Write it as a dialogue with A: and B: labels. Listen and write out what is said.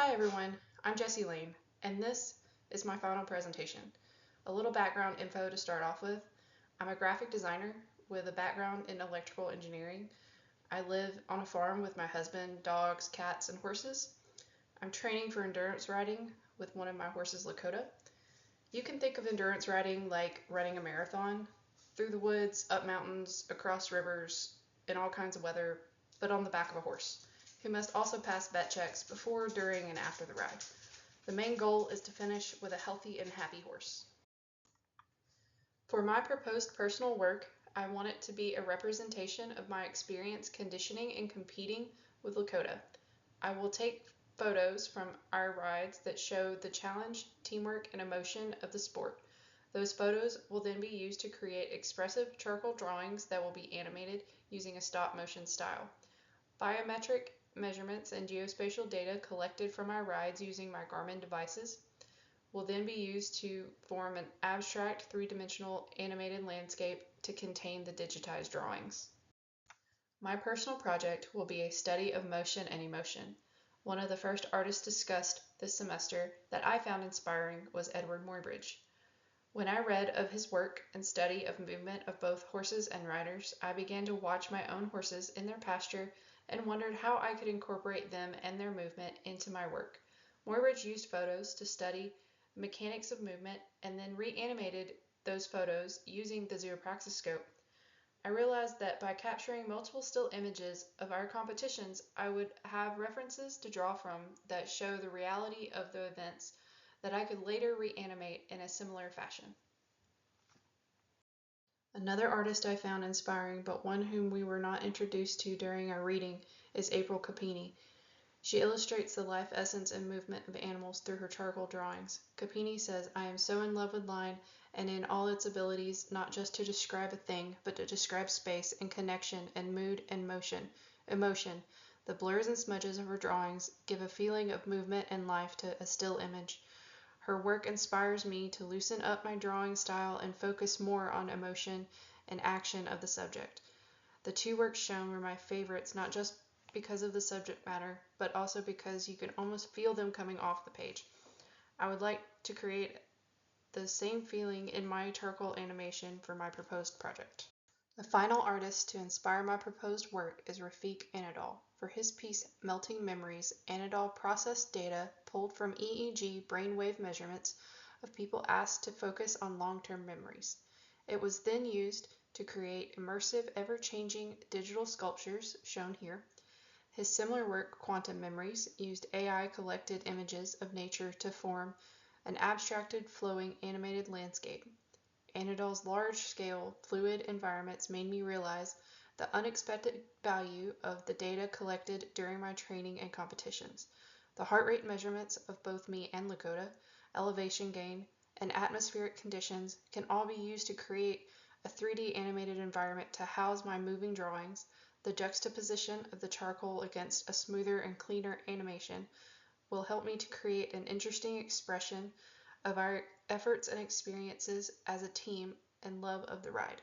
A: Hi everyone, I'm Jessie Layne, and this is my final presentation. A little background info to start off with. I'm a graphic designer with a background in electrical engineering. I live on a farm with my husband, dogs, cats, and horses. I'm training for endurance riding with one of my horses, Lakota. You can think of endurance riding like running a marathon, through the woods, up mountains, across rivers, in all kinds of weather, but on the back of a horse, who must also pass vet checks before, during, and after the ride. The main goal is to finish with a healthy and happy horse. For my proposed personal work, I want it to be a representation of my experience conditioning and competing with Lakota. I will take photos from our rides that show the challenge, teamwork, and emotion of the sport. Those photos will then be used to create expressive charcoal drawings that will be animated using a stop motion style. Biometric measurements and geospatial data collected from our rides using my Garmin devices will then be used to form an abstract three-dimensional animated landscape to contain the digitized drawings. My personal project will be a study of motion and emotion. One of the first artists discussed this semester that I found inspiring was Edward Muybridge. When I read of his work and study of movement of both horses and riders, I began to watch my own horses in their pasture and wondered how I could incorporate them and their movement into my work. Muybridge used photos to study mechanics of movement and then reanimated those photos using the zoopraxiscope. I realized that by capturing multiple still images of our competitions, I would have references to draw from that show the reality of the events that I could later reanimate in a similar fashion. Another artist I found inspiring, but one whom we were not introduced to during our reading, is April Capini. She illustrates the life essence and movement of animals through her charcoal drawings. Capini says, "I am so in love with line and in all its abilities, not just to describe a thing, but to describe space and connection and mood and emotion. The blurs and smudges of her drawings give a feeling of movement and life to a still image. Her work inspires me to loosen up my drawing style and focus more on emotion and action of the subject." The two works shown were my favorites, not just because of the subject matter, but also because you can almost feel them coming off the page. I would like to create the same feeling in my charcoal animation for my proposed project. The final artist to inspire my proposed work is Rafiq Anadol. For his piece Melting Memories, Anadol processed data pulled from EEG brainwave measurements of people asked to focus on long-term memories. It was then used to create immersive, ever-changing digital sculptures, shown here. His similar work, Quantum Memories, used AI-collected images of nature to form an abstracted, flowing, animated landscape. Anadol's large-scale, fluid environments made me realize the unexpected value of the data collected during my training and competitions. The heart rate measurements of both me and Lakota, elevation gain, and atmospheric conditions can all be used to create a 3D animated environment to house my moving drawings. The juxtaposition of the charcoal against a smoother and cleaner animation will help me to create an interesting expression of our efforts and experiences as a team and love of the ride.